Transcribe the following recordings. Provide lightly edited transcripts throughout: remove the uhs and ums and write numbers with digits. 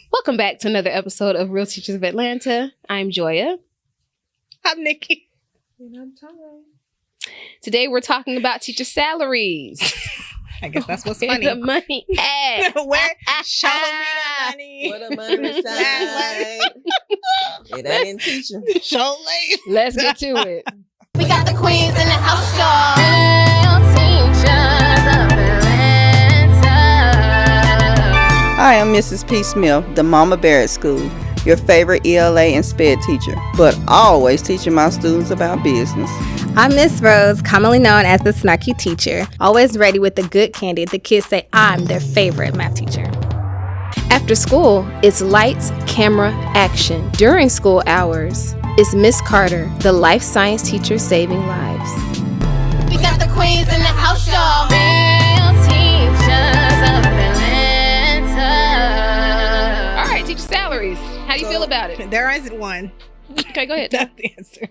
Welcome back to another episode of Real Teachers of Atlanta. I'm Joya. I'm Nikki. And I'm Tom. Today we're talking about teacher salaries. I guess that's what's Where funny. the money at? Where? Show me the money. What a money reside. It ain't in teaching. Show late. Let's get to it. We got the queens in the house, y'all. Real teachers of Atlanta. Hi, I'm Mrs. P. Smith, the Mama Bear at School, your favorite ELA and SPED teacher, but always teaching my students about business. I'm Miss Rose, commonly known as the snarky teacher, always ready with the good candy. The kids say I'm their favorite math teacher. After school, it's lights, camera, action. During school hours, it's Miss Carter, the life science teacher saving lives. We got the queens in the house, y'all. Real teachers of Atlanta. All right, teacher salaries. How do you feel about it? There isn't one. Okay, go ahead. That's the answer.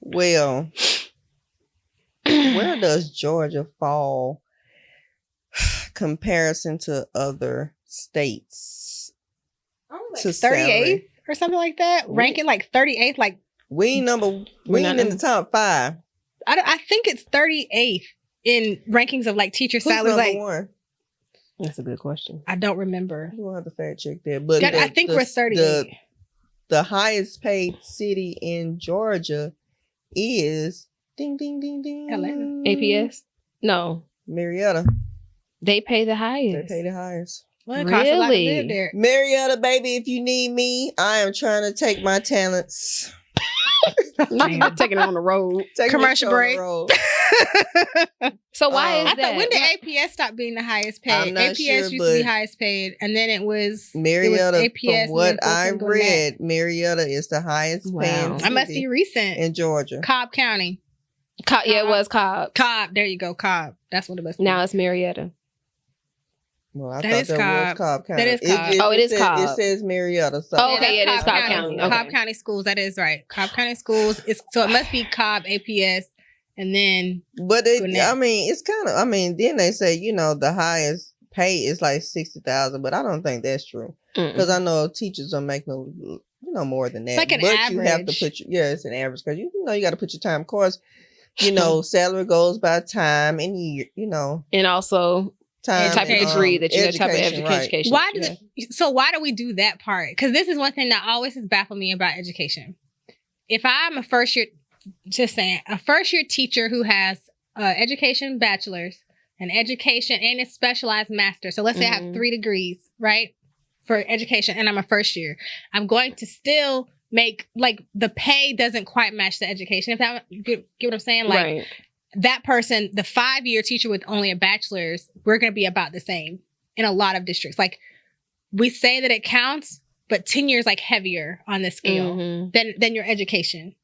Well, where does Georgia fall comparison to other states? Like To 38th salary? or something like that. Ranking like 38th. Like We ain't in the top 5. I think it's 38th in rankings of like teacher Who's salaries. number Like 1? That's a good question. I don't remember. We'll have to fact check that. But I think we're 38. The highest paid city in Georgia is ding ding ding ding Atlanta. APS? No. Marietta. They pay the They highest. pay the highest. Well, it costs a lot to Really? live there. Marietta, baby, if you need me, I am trying to take my talents. Not taking it on the road. Take Commercial break. So why is I that? thought, when did APS stop being the highest paid? I'm not APS sure, used to but be highest paid, and then it was Marietta, APS, from what and then I Fulton Gwinnett. read, Marietta is the highest paying Wow. city I must be recent. in Georgia. Cobb County. Yeah, it was Cobb. Cobb. There you go. Cobb. That's what it must be. Now it's Marietta. Well, I That thought is that Cobb. was Cobb County. That is Cobb. Oh, it is says, Cobb. It says Marietta. So Oh, okay, that's it is Cobb County. Okay. Cobb County Schools. That is right. Cobb County Schools. So it must be Cobb APS, and then But Gwinnett. I mean, it's kind of. I mean, then they say the highest pay is like 60,000, but I don't think that's true because I know teachers are making more than that. It's like an but you have to average. put it's an average because you got to put your time. Of course, salary goes by time and year. And also Time the type of and, degree that you have, type of education, right. education. why that do you have. so why do we do that part? Because this is one thing that always has baffled me about education. If I'm a first year teacher who has education bachelor's, an education and a specialized master. So let's say I have 3 degrees, right, for education, and I'm a first year. I'm going to still make the pay doesn't quite match the education. If that get what I'm saying, Right. that person, the 5-year teacher with only a bachelor's, we're going to be about the same in a lot of districts. Like, we say that it counts, but tenure is heavier on the scale than your education.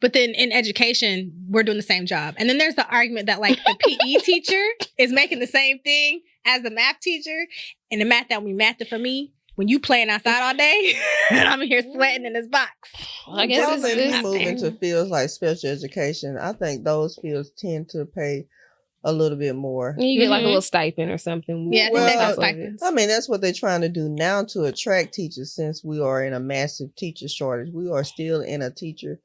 But then in education, we're doing the same job. And then there's the argument that the PE teacher is making the same thing as the math teacher. And the math that we mathed it for me, when you playing outside all day, and I'm here sweating in this box. Well, I guess Those it's that move into fields like special education, I think those fields tend to pay a little bit more. You get a little stipend or something. Yeah, I think Well, they got Type of stipends. I mean, that's what they're trying to do now to attract teachers since we are in a massive teacher shortage. We are still in a teacher,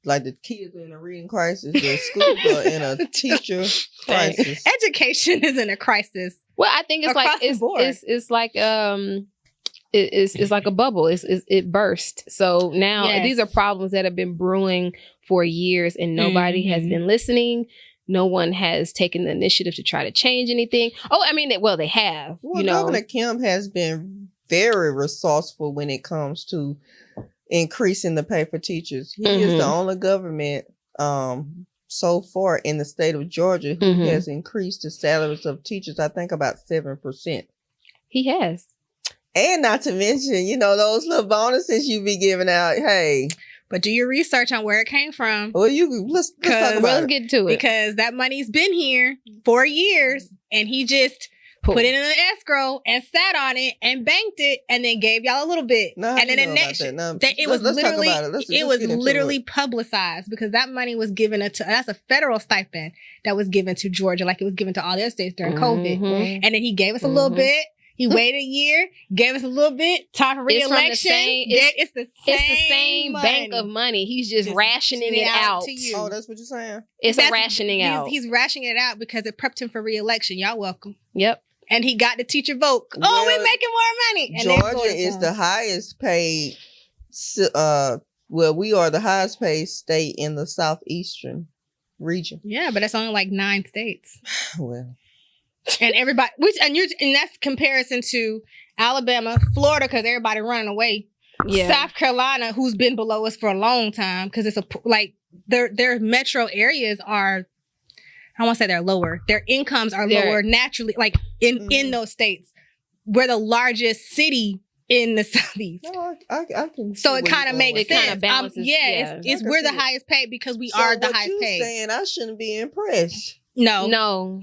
the kids are in a reading crisis, the schools are in a teacher crisis. Education is in a crisis. Well, I think it's Across the board. it's like it's like a bubble. It burst. So now Yes. these are problems that have been brewing for years, and nobody has been listening. No one has taken the initiative to try to change anything. Oh, I mean, they have. Well, Governor Kemp has been very resourceful when it comes to increasing the pay for teachers. He is the only government so far in the state of Georgia who has increased the salaries of teachers, I think about 7%. He has. And not to mention, those little bonuses you be giving out. Hey. But do your research on where it came from. Well, let's talk about Let's it. get to it. Because that money's been here for years, and he just put it in an escrow and sat on it and banked it, and then gave y'all a little bit. No, and then you the know next, about that. No, it was let's talk literally, about it. Let's it was get into literally it. publicized because that money was given that's a federal stipend that was given to Georgia, like it was given to all the other states during COVID. And then he gave us a little bit. He waited a year, gave us a little bit, time for re-election. It's the same bank of money. He's just rationing it out to you. Oh, that's what you're saying? It's rationing out. He's rationing it out because it prepped him for re-election. Y'all welcome. Yep. And he got the teacher vote. Well, we're making more money. And Georgia is the highest paid. Well, we are the highest paid state in the southeastern region. Yeah, but that's only like 9 states. Well, and everybody, and that's comparison to Alabama, Florida, because everybody running away. Yeah. South Carolina, who's been below us for a long time, because it's their metro areas are. I want to say they're lower. Their incomes are lower naturally, like in those states. We're the largest city in the Southeast. No, I can. So it kind of makes sense. Kind of balances, it's we're the highest paid because we are the highest paid. Saying I shouldn't be impressed. No,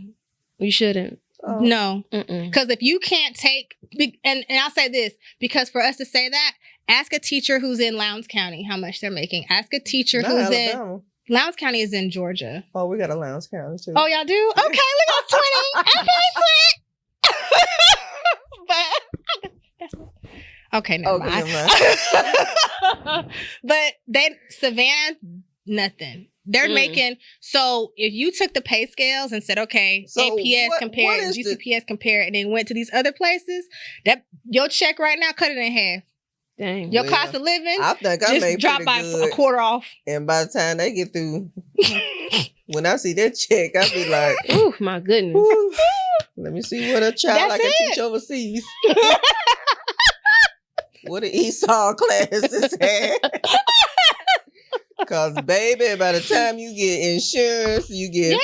you shouldn't. Oh. No, because if you can't take, and I'll say this, because for us to say that, ask a teacher who's in Lowndes County how much they're making. Ask a teacher who's in. Lowndes County is in Georgia. Oh, we got a Lowndes County too. Oh, y'all do? Okay, look at 20. Okay, sweet. But okay, never mind. But Savannah, nothing. They're making, so if you took the pay scales and said, okay, so APS compared and GCPS compared, and then went to these other places, that your check right now, cut it in half. Dang. Your cost of living, I think I just drop by a quarter off. And by the time they get through, when I see that check, I be like, "Ooh, my goodness! Let me see what a child I can teach overseas. What an Esau class is at." Because, baby, by the time you get insurance, you get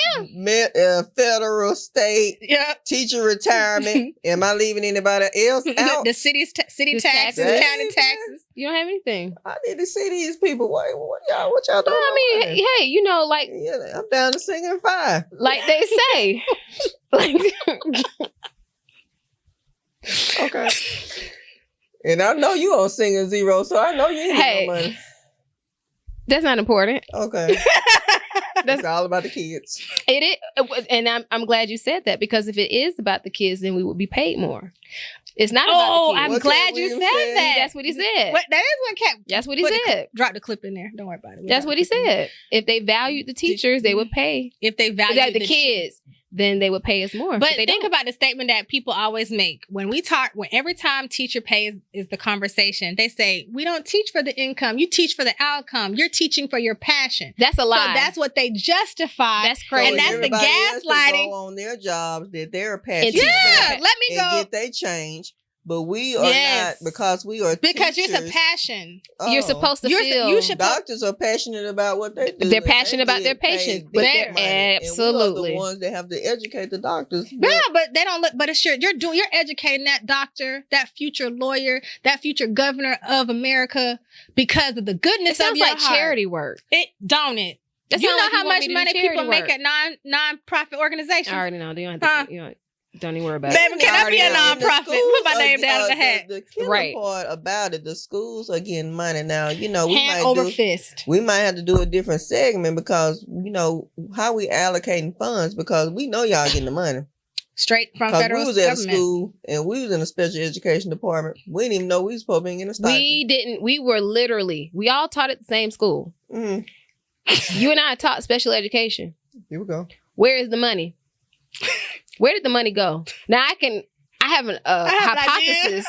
federal, state, teacher retirement. Am I leaving anybody else out? The city taxes, county taxes. You don't have anything. I need to see these people. What y'all doing? I mean, hey, I'm down to singing 5. Like they say. Okay. And I know you on singing 0, so I know you ain't getting no money. That's not important. Okay. That's all about the kids. It is, and I'm glad you said that, because if it is about the kids, then we would be paid more. It's not about the kids. I'm glad you said that. That's what he said. That is what Cap. That's what he said. Drop the clip in there. Don't worry about it. That's what he said. If they valued the teachers, they would pay. If they valued the kids, then they would pay us more. But think about the statement that people always make when we talk. When every time teacher pay is the conversation, they say we don't teach for the income. You teach for the outcome. You're teaching for your passion. That's a lie. So that's what they justify. That's crazy. And that's the gaslighting. Go on their jobs that they're passionate. Let me go. Get they change. But we are not, because we are because teachers. It's a passion. You're supposed to feel. Doctors are passionate about what they do. They're passionate about their patients. But they're absolutely the ones that have to educate the doctors. Yeah, but they don't look. But it's you're educating that doctor, that future lawyer, that future governor of America because of the goodness of your heart. It sounds like charity work. It don't it. You know how much money people make at non-profit organizations? I already know. You don't even worry about it. Baby, can I be a nonprofit? Put my name down in the hat. The killer part about it, the schools are getting money now. We hand over fist. We might have to do a different segment because how we allocating funds, because we know y'all getting the money straight from federal government. We was at a school and we was in a special education department. We didn't even know we was supposed to be in a stipend. We didn't. We were literally. We all taught at the same school. Mm-hmm. You and I taught special education. Here we go. Where is the money? Where did the money go? Now I have a hypothesis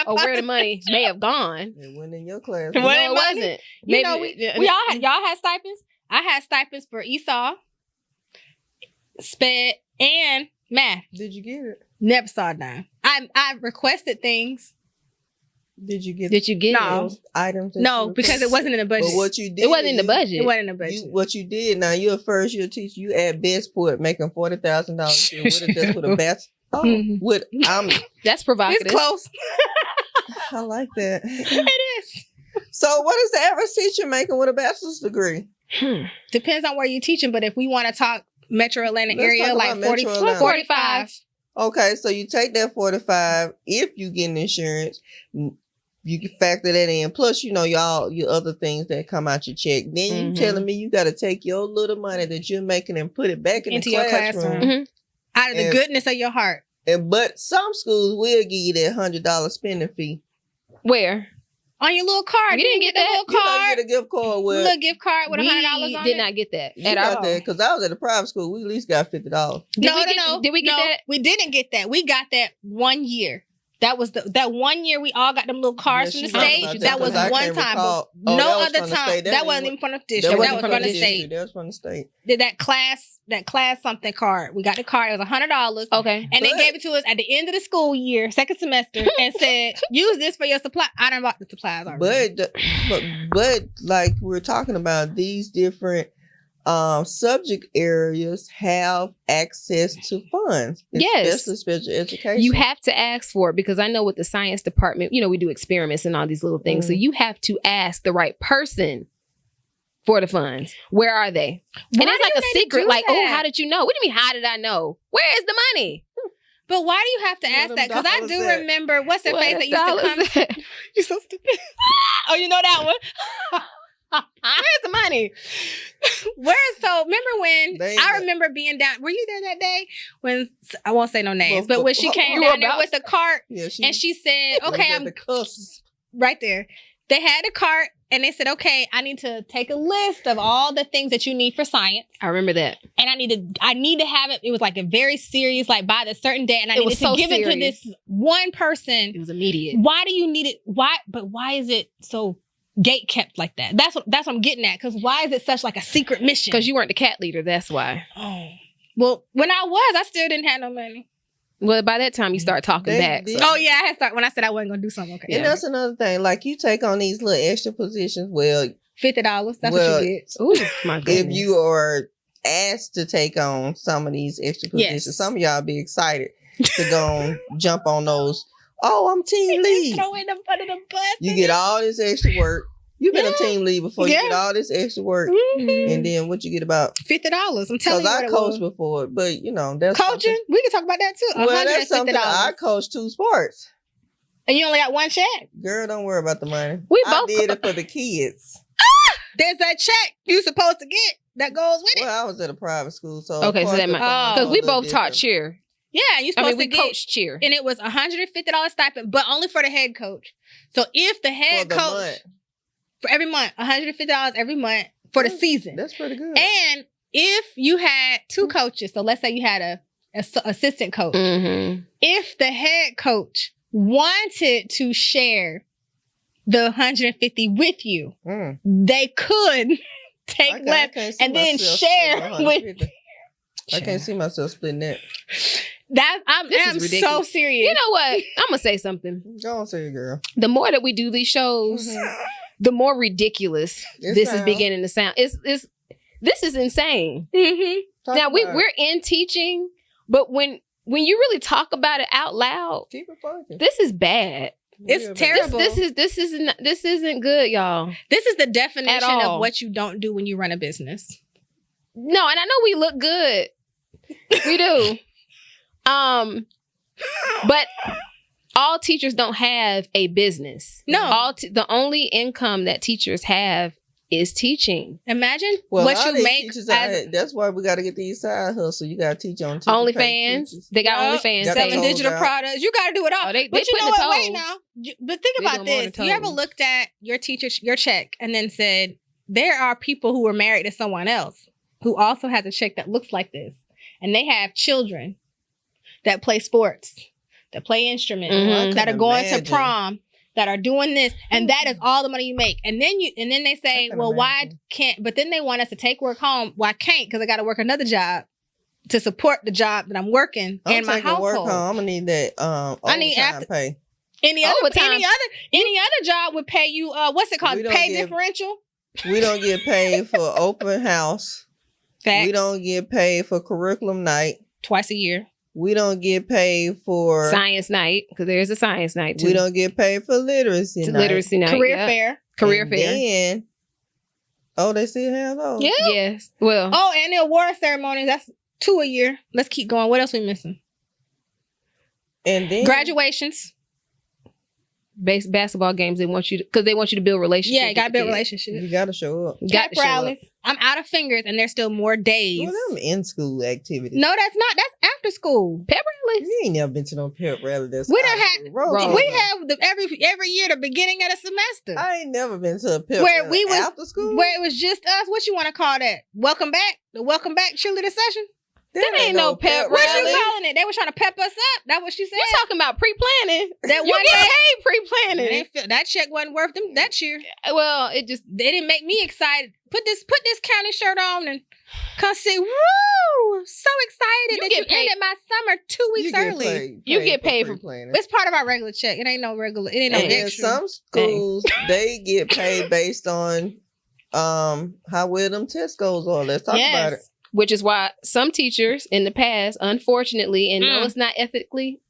of where the money may have gone. It went in your class. No, it wasn't. Y'all had stipends. I had stipends for ESOL, SPED, and math. Did you get it? Never saw it now. I requested things. Did you get those items? No, because it wasn't in the budget. But what you did, it wasn't in the budget. It wasn't in the budget. What you did, now you're a first year teacher. You at Bestport making $40,000. That's with a best. That's provocative. It's close. I like that. It is. So, what is the average teacher making with a bachelor's degree? Depends on where you're teaching, but if we want to talk Metro Atlanta area, like 45. Okay, so you take that 45. If you get insurance, you can factor that in. Plus, your other things that come out your check. Then you telling me you got to take your little money that you're making and put it back into your classroom. Out of the goodness of your heart. But some schools will give you that $100 spending fee. Where? On your little card. We didn't get that. Little card. You don't get a gift card with. Little gift card with $100 on We it. did not get that You at got all. that because I was at a private school. We at least got $50. No. Did we get that? We didn't get that. We got that 1 year. That was that 1 year we all got them little cards from the state. That was one time. No other time. That wasn't even from the district. That was from the state. That was from the state. Did that class something card. We got the card. It was $100. Okay. And they gave it to us at the end of the school year, second semester, and said, use this for your supply. I done bought the supplies already. But like we're talking about, these different subject areas have access to funds. Yes. Especially special education. You have to ask for it because I know with the science department, we do experiments and all these little things. So you have to ask the right person for the funds. Where are they? And it's like a secret. Like, oh, how did you know? What do you mean, how did I know? Where is the money? But why do you have to ask that? Because I do remember, what's the face that used to come? You're so stupid. Oh, you know that one? Where's the money? Remember when I remember being down, were you there that day when, I won't say no names, but when she came down there with the cart and she said, okay, I'm right there. They had a cart and they said, okay, I need to take a list of all the things that you need for science. I remember that. And I need to have it. It was like a very serious, like by the certain day. And I needed to give it to this one person. It was immediate. Why do you need it? Why is it so gate kept like that? That's what I'm getting at. Because why is it such like a secret mission? Because you weren't the cat leader. That's why. Oh, well, when I still didn't have no money. Well, by that time you start talking back. So. Oh yeah, I had started when I said I wasn't gonna do something. Okay, and that's another thing. Like you take on these little extra positions. Well, $50. That's what you get. Ooh, my goodness. If you are asked to take on some of these extra positions, some of y'all be excited to go jump on those. Oh, I'm team lead. Throwing them under the bus. You get all this extra work. You've been a team lead before. You get all this extra work, and then what you get about $50. I'm telling you, because I coached before, but that's coaching. We can talk about that too. Well, that's something. I coached 2 sports, and you only got 1 check. Girl, don't worry about the money. I did it for the kids. There's that check you supposed to get that goes with it. Well, I was at a private school, so okay, so that might because we both taught cheer. Yeah, you supposed to get coached cheer, and it was $150 stipend, but only for the head coach. So if the head coach. For every month, $150 every month for the season. That's pretty good. And if you had 2 coaches, so let's say you had a assistant coach, if the head coach wanted to share the $150 with you, they could take less and then share with. I can't see myself splitting that. I'm so serious. You know what? I'm gonna say something. Go on, say it, girl. The more that we do these shows. The more ridiculous this is beginning to sound. This is insane. Now we're in teaching, but when you really talk about it out loud, keep it funky. This is bad. It's terrible. This isn't good, y'all. This is the definition of what you don't do when you run a business. No, and I know we look good. We do. But all teachers don't have a business. No. The only income that teachers have is teaching. Imagine what you make. That's why we got to get these side hustles. You got to teach on OnlyFans. They got OnlyFans. Selling digital products. You got to do it all. But you know what? Wait now. But think about this. You ever looked at your check and then said, there are people who were married to someone else who also has a check that looks like this. And they have children that play sports, that play instruments, that are going to prom, that are doing this, and that is all the money you make. And then they say, well, why can't? But then they want us to take work home. Well, I can't because I got to work another job to support the job that I'm working in my household. Work home. I'm gonna need that. I need after pay. Any other job would pay you. What's it called? Pay differential. We don't get paid for open house. Facts. We don't get paid for curriculum night twice a year. We don't get paid for science night because there's a science night too. We don't get paid for literacy night. Career fair. Then, they still have those. Yeah. Yes. Well. Oh, and the award ceremonies. That's 2 a year. Let's keep going. What else we missing? And then graduations. basketball games, they want you to build relationships. Yeah, you gotta build relationships. You gotta show up. Pep rallies. I'm out of fingers, and there's still more days. Well, them in school activities. No, that's not. That's after school. Pep rallies. You ain't never been to no pep rally. That's We done had. roll. We have every year the beginning of the semester I ain't never been to a pep where rally we was after school. where it was just us. What you want to call that? Welcome back. The welcome back cheerleader session. That ain't no pep What rally. you calling it? They were trying to pep us up. That what she said. We're talking about pre-planning. That You one get day. paid pre-planning. That check wasn't worth them that year. Well, it just They didn't make me excited. Put this county shirt on and come see. Woo! So excited You that get you paid. ended my summer 2 weeks early. You get paid for planning. It's part of our regular check. It ain't no regular. It ain't no Dang. And extra. some schools they get paid based on how well them test scores are. Let's talk about it. which is why some teachers in the past, unfortunately, and no, it's not ethically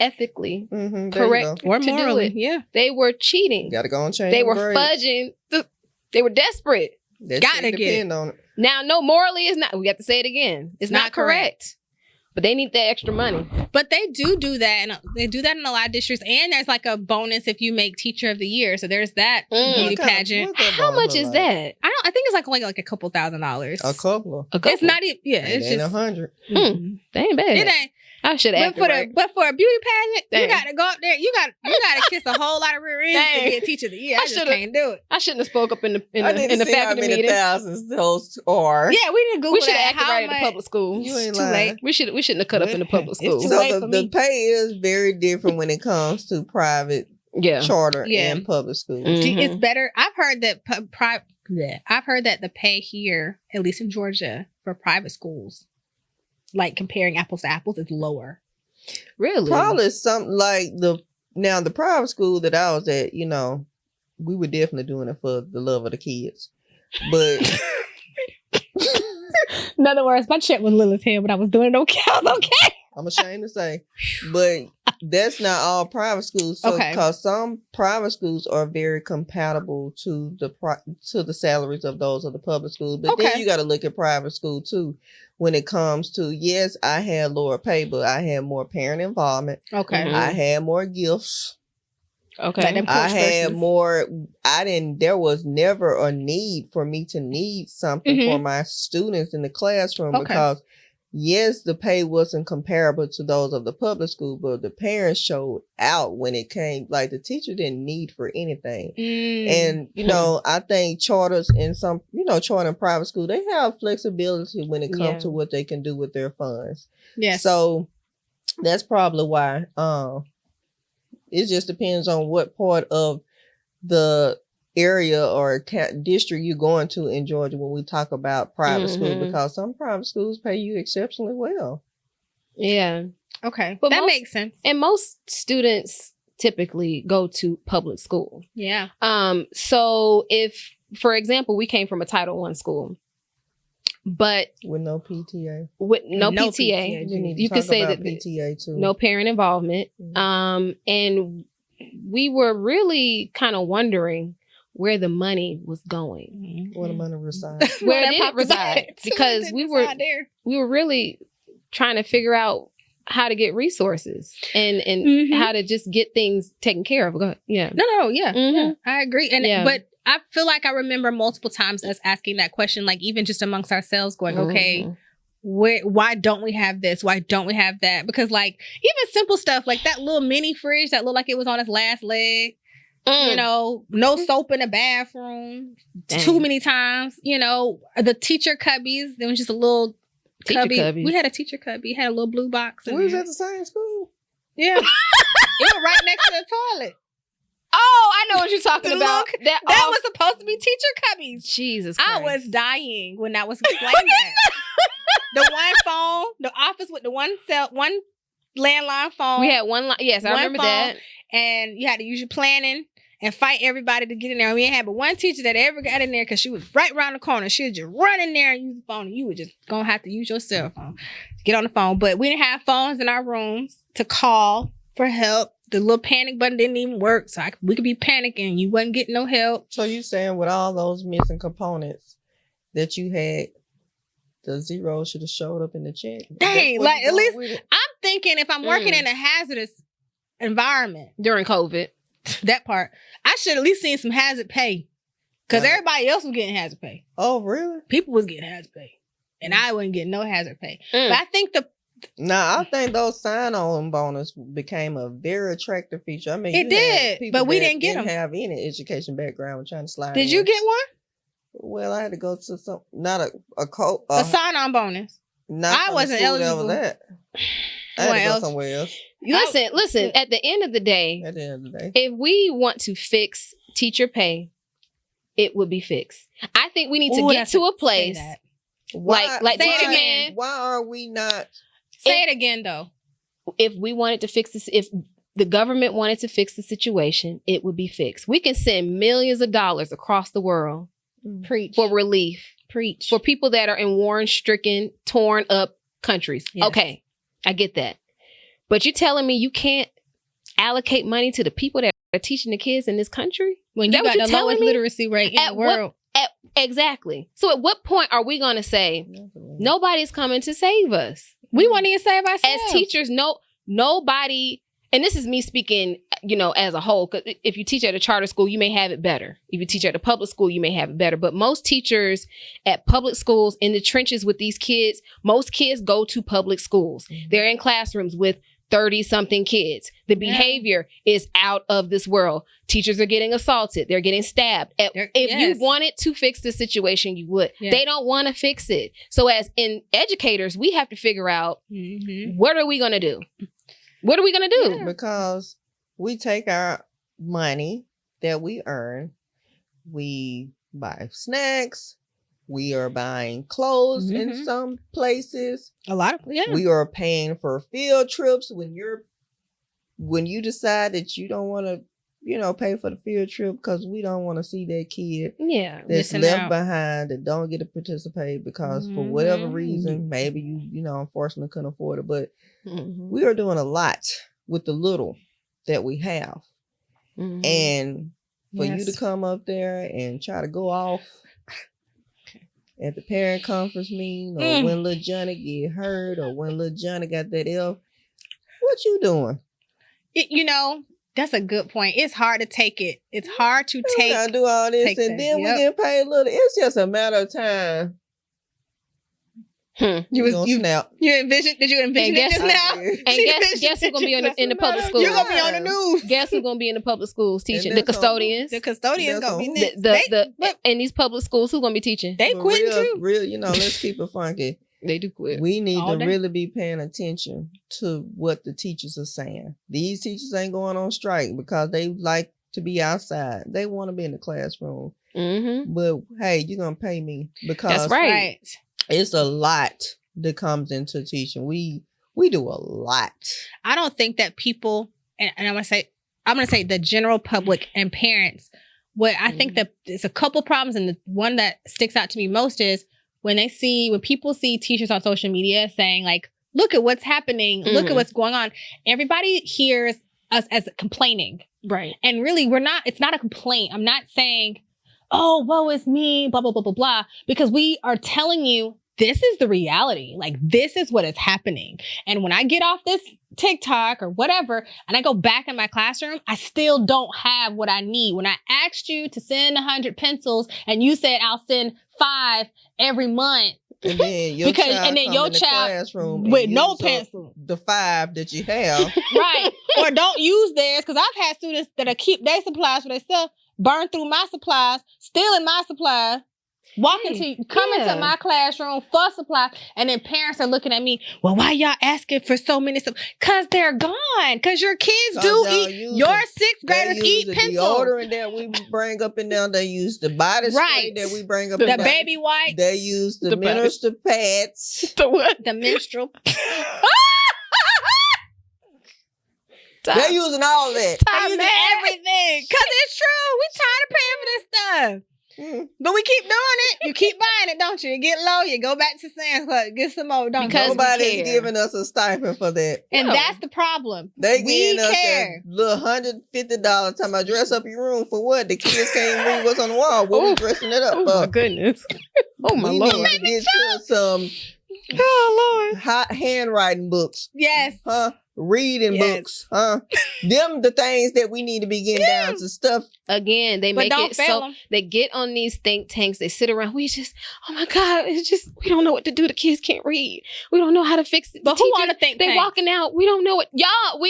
Mm-hmm, correct Or to do morally, it. yeah. They were cheating. You gotta go and change. They them were grades. fudging. They were desperate. That Gotta shit get depend on it. Now, no, morally is not. We have to say it again. It's not correct. But they need that extra money. But they do that, and they do that in a lot of districts. And there's like a bonus if you make Teacher of the Year. So there's that beauty pageant. How much is that? I think it's like a couple $1,000s. A couple. It's not even. Yeah, It it's ain't just 100. They ain't bad. It ain't. I should have. But for a beauty pageant, Dang. you got to go up there. You got to kiss a whole lot of rear ends Dang. to get Teacher of the Year. I just should've- can't do it. I shouldn't have spoke up in the I need to see how faculty many meeting. thousands those are. Yeah, we didn't Google We should that. have acted How right in the much- public school. You ain't too lying. late. We shouldn't have cut up in the public It's school. too So late for the me. pay is very different when it comes to private, Yeah. charter, Yeah. and public schools. Mhm. It's better. I've heard that I've heard that the pay here, at least in Georgia, for private schools, like comparing apples to apples, is lower. Really? Probably something like the private school that I was at, we were definitely doing it for the love of the kids. But In other words, my check was little as hell, but I was doing it okay. I was okay. I'm ashamed to say, but that's not all private schools. So, Okay. because some private schools are very compatible to the salaries of those of the public schools. But then Okay. you got to look at private school too. When it comes to, yes, I had lower pay, but I had more parent involvement. Okay. Mhm. I had more gifts. Okay. Like them I push had versus- more. There was never a need for me to need something for my students in the classroom Okay. because, yes, the pay wasn't comparable to those of the public school, but the parents showed out when it came. Like the teacher didn't need for anything. And, I think charters and charter and private school, they have flexibility when it comes Yeah. to what they can do with their funds. Yes. So that's probably why. It just depends on what part of the area or district you're going to in Georgia when we talk about private school, Mhm. because some private schools pay you exceptionally well. Yeah. Okay. But that most- makes sense. And most students typically go to public school. Yeah. So if, for example, we came from a Title I school, but With no PTA. with no No PTA, PTA. We need to you could talk say about that PTA too. no parent involvement. Mhm. And we were really kind of wondering where the money was going. Where the money resides. Where that did it popped reside? about it. Because It we were reside there. really trying to figure out how to get resources and Mhm. how to just get things taken care of. Go ahead. Yeah. No, yeah, Mhm. yeah, I agree. And Yeah. but I feel like I remember multiple times us asking that question, like even just amongst ourselves, going, okay, Mhm. why don't we have this? Why don't we have that? Because like even simple stuff like that little mini fridge that looked like it was on its last leg, no soap in the bathroom Dang. too many times, the teacher cubbies, there was just a little Teacher cubby. cubbies. We had a teacher cubby, had a little blue box in Was there. at the same school? Yeah. It was right next to the toilet. Oh, I know what you're talking The about. look- That That was supposed to be teacher cubbies. Jesus I Christ. was dying when I was explaining that. The one phone, the office with the one landline phone. We had one line. Yes, I One remember phone. that. And you had to use your planning and fight everybody to get in there. And we didn't have but one teacher that ever got in there because she was right around the corner. She would just run in there and use the phone. And you were just going to have to use your cell phone to get on the phone. But we didn't have phones in our rooms to call for help. The little panic button didn't even work. So we could be panicking. You wasn't getting no help. So you saying with all those missing components that you had, the zero should have showed up in the check? Dang, That's what like, you at going least- with it? I'm thinking if I'm working in a hazardous environment, During COVID. That part. I should at least seen some hazard pay. Because everybody else was getting hazard pay. Oh, really? People was getting hazard pay. And I wasn't getting no hazard pay. But I think I think those sign-on bonus became a very attractive feature. I mean, it did, but we didn't get them. Have any education background with trying to slide. Did you get one? Well, I had to go to a sign-on bonus. I wasn't eligible. That. I had to go somewhere else. Listen. At the end of the day, if we want to fix teacher pay, it would be fixed. I think we need to get to a place like teacher man. Why are we not? Say it again, though. If we wanted to fix this, if the government wanted to fix the situation, it would be fixed. We can send millions of dollars across the world for relief. For people that are in war-stricken, torn up countries. Yes. Okay, I get that. But you're telling me you can't allocate money to the people that are teaching the kids in this country? When you got the lowest literacy rate in the world. Exactly. So at what point are we going to say, nobody's coming to save us? We want to save ourselves. As teachers, nobody, and this is me speaking, as a whole, because if you teach at a charter school, you may have it better. If you teach at a public school, you may have it better. But most teachers at public schools in the trenches with these kids, most kids go to public schools. Mm-hmm. They're in classrooms with 30-something kids. The behavior is out of this world. Teachers are getting assaulted. They're geting stabbed. If you wanted to fix the situation, you would. Yeah. They don't want to fix it. So as in educators, we have to figure out, what are we going to do? What are we going to do? Yeah. Because we take our money that we earn, we buy snacks, we are buying clothes in some places. A lot of we are paying for field trips when you decide that you don't want to, pay for the field trip because we don't want to see that kid that's left behind that don't get to participate because for whatever reason, maybe you unfortunately couldn't afford it. But we are doing a lot with the little that we have. And for you to come up there and try to go off at the parent conference meeting, or when little Johnny get hurt, or when little Johnny got that F, what you doing? That's a good point. It's hard to take it. It's hard to take. We gotta do all this, and then we get paid a little. It's just a matter of time. Did you envision it just now? And guess who's gonna be in the public schools? You're gonna be on the news. Guess who's gonna be in the public schools teaching? The custodians. The custodians gonna be next. In these public schools, who's gonna be teaching? They quitting too. Let's keep it funky. They do quit. We need to really be paying attention to what the teachers are saying. These teachers ain't going on strike because they like to be outside. They want to be in the classroom. But hey, you're gonna pay me because that's right. It's a lot that comes into teaching. We do a lot. I don't think that people, and I'm gonna say the general public and parents. What I think that there's a couple problems, and the one that sticks out to me most is when people see teachers on social media saying like, "Look at what's happening, look at what's going on." Everybody hears us as complaining, right? And really, we're not. It's not a complaint. I'm not saying, "Oh, woe is me," blah blah blah blah blah, because we are telling you this is the reality. Like, this is what is happening. And when I get off this TikTok or whatever, and I go back in my classroom, I still don't have what I need. When I asked you to send 100 pencils and you said I'll send 5 every month. And then your child classroom with no pencil. The 5 that you have. Right. Or don't use theirs, because I've had students that keep their supplies for themselves, burn through my supplies, stealing my supplies, come into my classroom for supplies, and then parents are looking at me, well, why y'all asking for so many supplies? Because they're gone. Because your kids do eat. Your 6th graders eat pencils. The deodorant that we bring up and down, they use the body spray that we bring up and down. The baby wipes. They use the menstrual pads. The what? The menstrual. They're using all of that. They're using everything. Because it's true. We tired of paying for this stuff. But we keep doing it. You keep buying it, don't you? You get low, you go back to Sam's Club, get some more, don't you? Because nobody's giving us a stipend for that. And that's the problem. They giving us that little $150 talking about dress up your room for what? The kids can't read what's on the wall. What we dressing it up for? Oh my goodness. Oh my Lord. We need to get you some hot handwriting books. Yes. Huh? reading books, huh? Them the things that we need to be getting down to stuff. Again, they make it so they get on these think tanks. They sit around. We just, oh my God, it's just we don't know what to do. The kids can't read. We don't know how to fix it. But who want to think they walking out? We don't know what y'all.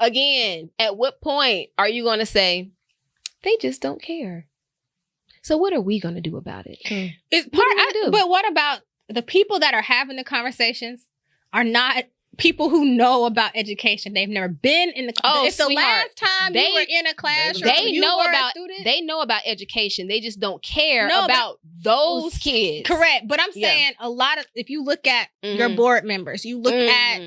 Again. At what point are you going to say they just don't care? So what are we going to do about it? It's but what about the people that are having the conversations are not people who know about education? They've never been in the class. It's the last time you were in a classroom. They know about education. They just don't care about those kids. Correct. But I'm saying a lot of, if you look at your board members, you look at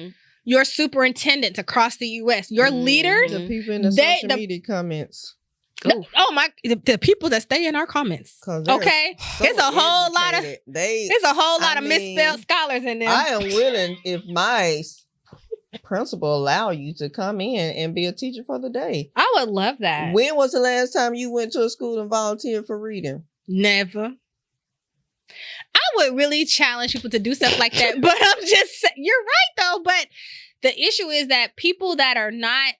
your superintendents across the U.S., your leaders, the people in the social media comments. The people that stay in our comments. Okay, it's a whole lot of misspelled scholars in there. I am willing, if my principal allow you to come in and be a teacher for the day. I would love that. When was the last time you went to a school and volunteered for reading? Never. I would really challenge people to do stuff like that, but I'm just saying, you're right though. But the issue is that people that are not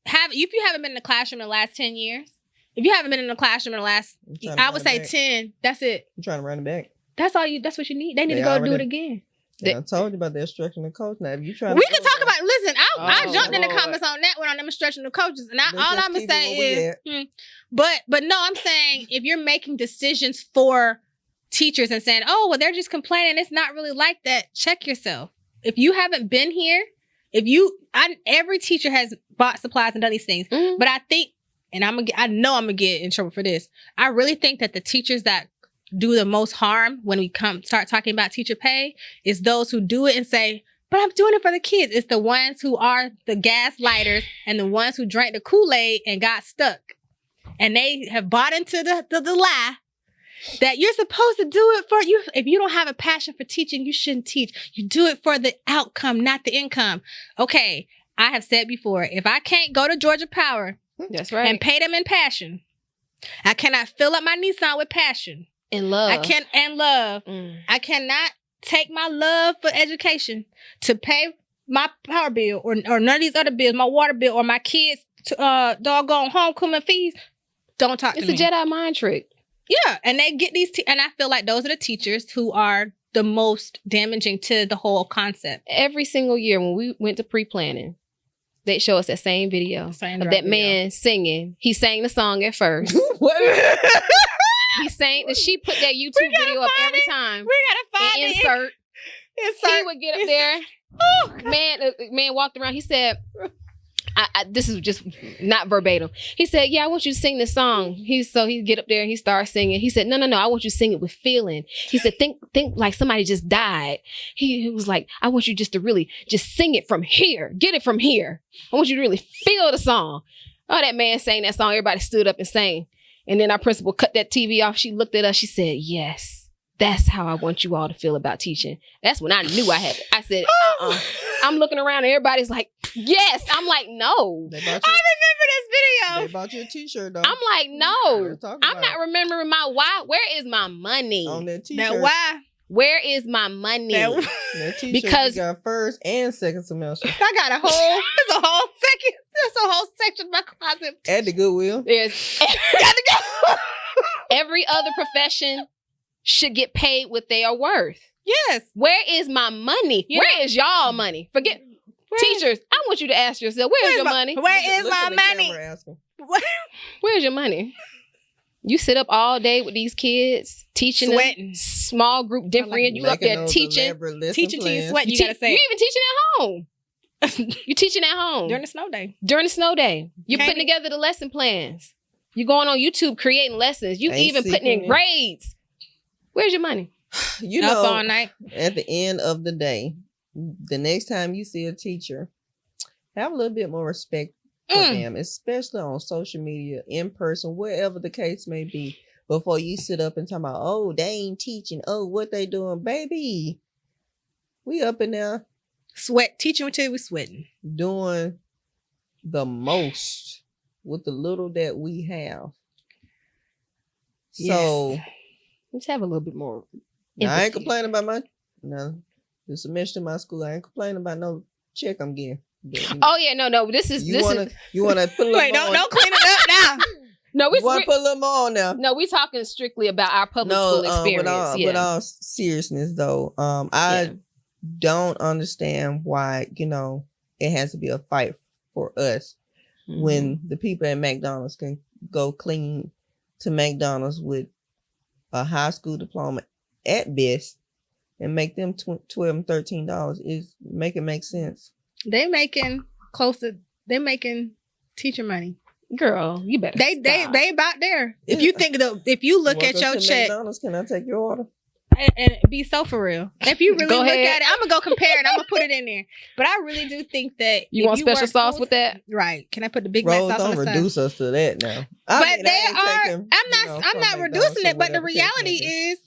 if you haven't been in the classroom in the last 10 years. If you haven't been in the classroom in the last, I would say 10, that's it. I'm trying to run it back. That's what you need. They need to go do it again. Yeah, I told you about the instructional coach. Now, if you try, we can talk about. Listen, I jumped in the comments on that one on them instructional coaches, and all I'm gonna say is, but no, I'm saying if you're making decisions for teachers and saying, oh, well, they're just complaining, it's not really like that. Check yourself. If you haven't been here, every teacher has bought supplies and done these things, but I think. And I know I'm gonna get in trouble for this. I really think that the teachers that do the most harm when we start talking about teacher pay is those who do it and say, but I'm doing it for the kids. It's the ones who are the gaslighters and the ones who drank the Kool-Aid and got stuck. And they have bought into the lie that you're supposed to do it for you. If you don't have a passion for teaching, you shouldn't teach. You do it for the outcome, not the income. Okay, I have said before, if I can't go to Georgia Power, that's right, and pay them in passion, I cannot fill up my Nissan with passion and love. I cannot take my love for education to pay my power bill or none of these other bills, my water bill or my kids' doggone homecoming fees. Don't talk to me. It's a Jedi mind trick. Yeah, and they get these, and I feel like those are the teachers who are the most damaging to the whole concept. Every single year when we went to pre-planning, they show us that same video of that man singing. He sang the song at first. He sang. She put that YouTube video up every time. We gotta find it. Insert. He would get up there. Man walked around. He said, this is just not verbatim. He said, yeah, I want you to sing this song. He'd get up there and he starts singing. He said, no, I want you to sing it with feeling. He said, think like somebody just died. He was like, I want you just to really just sing it from here. Get it from here. I want you to really feel the song. Oh, that man sang that song. Everybody stood up and sang. And then our principal cut that TV off. She looked at us. She said, yes. That's how I want you all to feel about teaching. That's when I knew I had it. I said, I'm looking around and everybody's like, yes. I'm like, no. I remember this video. They bought you a t-shirt though. I'm like, no. I'm not remembering my why. Where is my money? On that t-shirt. That why? Where is my money? That t-shirt because you got first and second semester. I got there's a whole section of my closet. At the Goodwill. Every other profession should get paid what they are worth. Yes. Where is my money? Where is y'all money? Forget teachers. I want you to ask yourself, where's your money? Where is my money? Where's your money? You sit up all day with these kids, teaching them, small group different. You up there teaching till you sweat. You gotta say you even teaching at home. You teaching at home during the snow day. You're putting together the lesson plans. You're going on YouTube creating lessons. You even putting in grades. Where's your money? You know, up all night. At the end of the day, the next time you see a teacher, have a little bit more respect for them, especially on social media, in person, wherever the case may be, before you sit up and talk about, oh, they ain't teaching. Oh, what they doing? Baby, we up in there. Teaching until we sweating. Doing the most with the little that we have. Yes. So let's have a little bit more. Now, I ain't complaining about the semester in my school. I ain't complaining about no check I'm getting. Oh yeah, no. This is You want to put a little Wait, more don't clean it up now. no. You want to put a little more on there. No, we talking strictly about our public school experience. With all seriousness, though, I don't understand why it has to be a fight for us when the people at McDonald's can go clean to McDonald's with a high school diploma at best and make them $12 and $13 is make it make sense. They making teacher money. Girl, you better. They about there. If you look at your check, McDonald's, can I take your order? and be so for real. If you really look at it, I'm gonna go compare it. I'm gonna put it in there. But I really do think that you want special sauce with that, right? Can I put the Big Mac sauce on the side? Don't reduce us to that now. I'm not reducing it. But the reality is,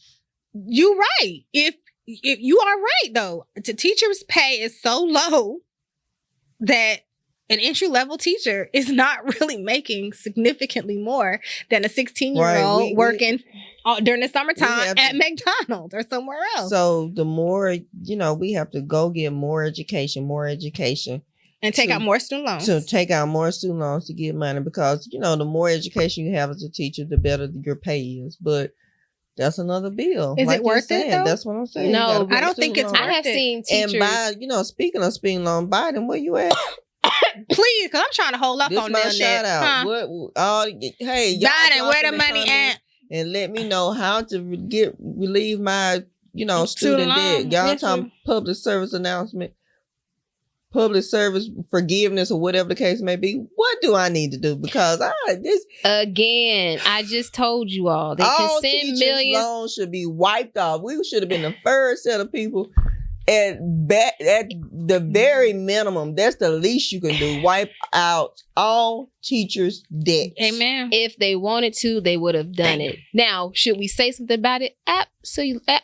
you're right. If you are right though, the teachers' pay is so low that an entry-level teacher is not really making significantly more than a 16-year-old working during the summertime at McDonald's or somewhere else. So the more, we have to go get more education. And take out more student loans. To take out more student loans to get money because, the more education you have as a teacher, the better your pay is. But that's another bill. Is it worth it, though? That's what I'm saying. No, I don't think it's worth it. I have seen teachers. And speaking of student loan, Biden, where you at? Please, because I'm trying to hold up on my that. shout out. Hey, y'all Biden, where the money at? And let me know how to relieve my, student debt. Y'all talking public service announcement, public service forgiveness, or whatever the case may be. What do I need to do? Because I just told you all they can send millions. Loans should be wiped off. We should have been the first set of people. At the very minimum, that's the least you can do. Wipe out all teachers' debts. Amen. If they wanted to, they would have done it. Now, should we say something about it?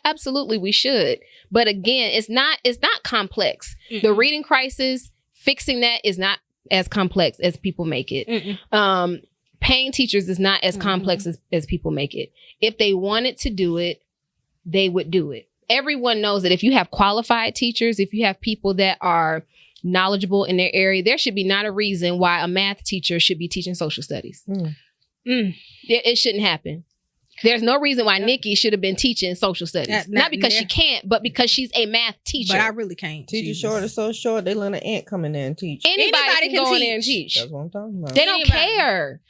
Absolutely, we should. But again, it's not complex. Mm-mm. The reading crisis, fixing that is not as complex as people make it. Paying teachers is not as complex as people make it. If they wanted to do it, they would do it. Everyone knows that if you have qualified teachers, if you have people that are knowledgeable in their area, there should be not a reason why a math teacher should be teaching social studies. It shouldn't happen. There's no reason why Nikki should have been teaching social studies. Not because she can't, but because she's a math teacher. But I really can't. Teacher short is so short, they let an ant come in there and teach. Anybody can go in there and teach. That's what I'm talking about. They don't care.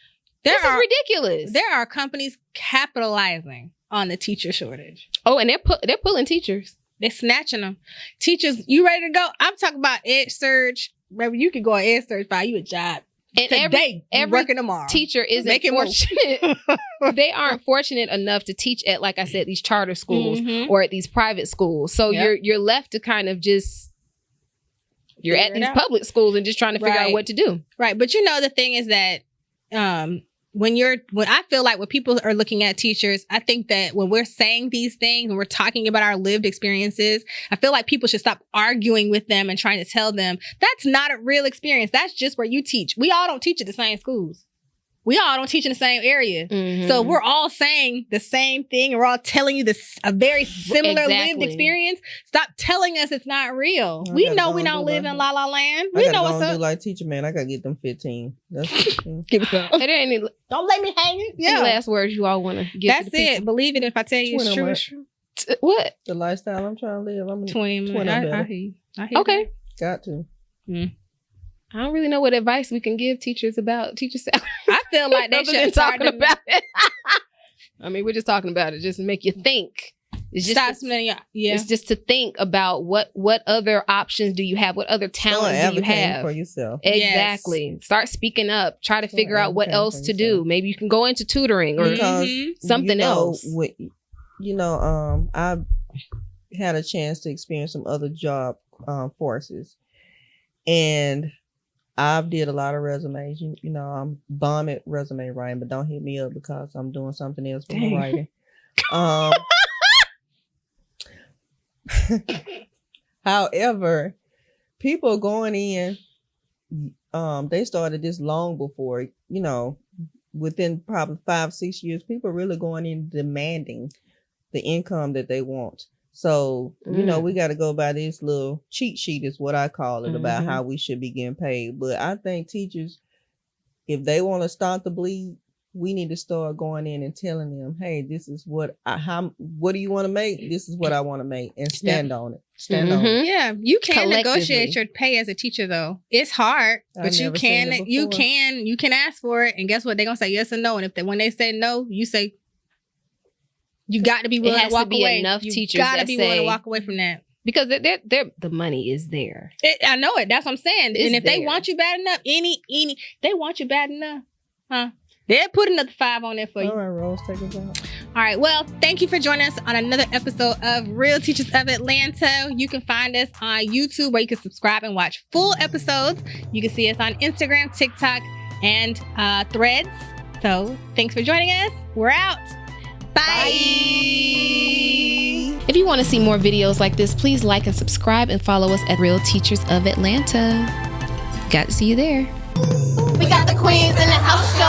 This is ridiculous. There are companies capitalizing on the teacher shortage. Oh, and they're pulling teachers. They're snatching them. Teachers, you ready to go? I'm talking about EdSurge. Maybe you could go on EdSurge, find you a job. And today, every working tomorrow. Teacher isn't fortunate. They aren't fortunate enough to teach at, like I said, these charter schools or at these private schools. So you're left to kind of just you're at these public schools and just trying to figure out what to do. Right, but the thing is that when I feel like when people are looking at teachers, I think that when we're saying these things, when we're talking about our lived experiences, I feel like people should stop arguing with them and trying to tell them that's not a real experience. That's just where you teach. We all don't teach at the same schools. We all don't teach in the same area. So we're all saying the same thing and we're all telling you a very similar lived experience. Stop telling us it's not real. We know we don't live in La La Land. We know what's up. Like teacher, man, I gotta get them 15. That's Give it up. Don't let me hang it. Any last words you all want to give? That's it. Believe it if I tell you it's true. It's true. What? The lifestyle I'm trying to live. I'm 20. I hear okay. Got to. I don't really know what advice we can give teachers about teacher salary. I feel like they should start talking about it. I mean, we're just talking about it just to make you think. It's just it's just to think about what other options do you have? What other talents do you have for yourself? Exactly. Yes. Start speaking up. Try to figure out what else to do. Maybe you can go into tutoring or something else. I've had a chance to experience some other job forces, and I've did a lot of resumes. I'm bomb at resume writing, but don't hit me up because I'm doing something else with my writing. However, people going in, they started this long before, within probably 5-6 years, people really going in demanding the income that they want. So, you know, we got to go by this little cheat sheet is what I call it about how we should be getting paid. But I think teachers, if they want to start the bleed, we need to start going in and telling them, hey, this is what do you want to make? This is what I want to make, and stand on it. Stand on it. Yeah, you can negotiate your pay as a teacher though. It's hard, but you can ask for it, and guess what? They're gonna say yes or no. And when they say no, you say you got to be willing to walk away. Enough teachers you got to be willing to walk away from that. Because the money is there. I know it. That's what I'm saying. And if they want you bad enough, they want you bad enough, huh? They'll put another 5 on there for you. All right, Rose, take us out. All right. Well, thank you for joining us on another episode of Real Teachers of Atlanta. You can find us on YouTube where you can subscribe and watch full episodes. You can see us on Instagram, TikTok, and Threads. So thanks for joining us. We're out. Bye. If you want to see more videos like this, please like and subscribe and follow us at Real Teachers of Atlanta. Got to see you there. We got the queens in the house show.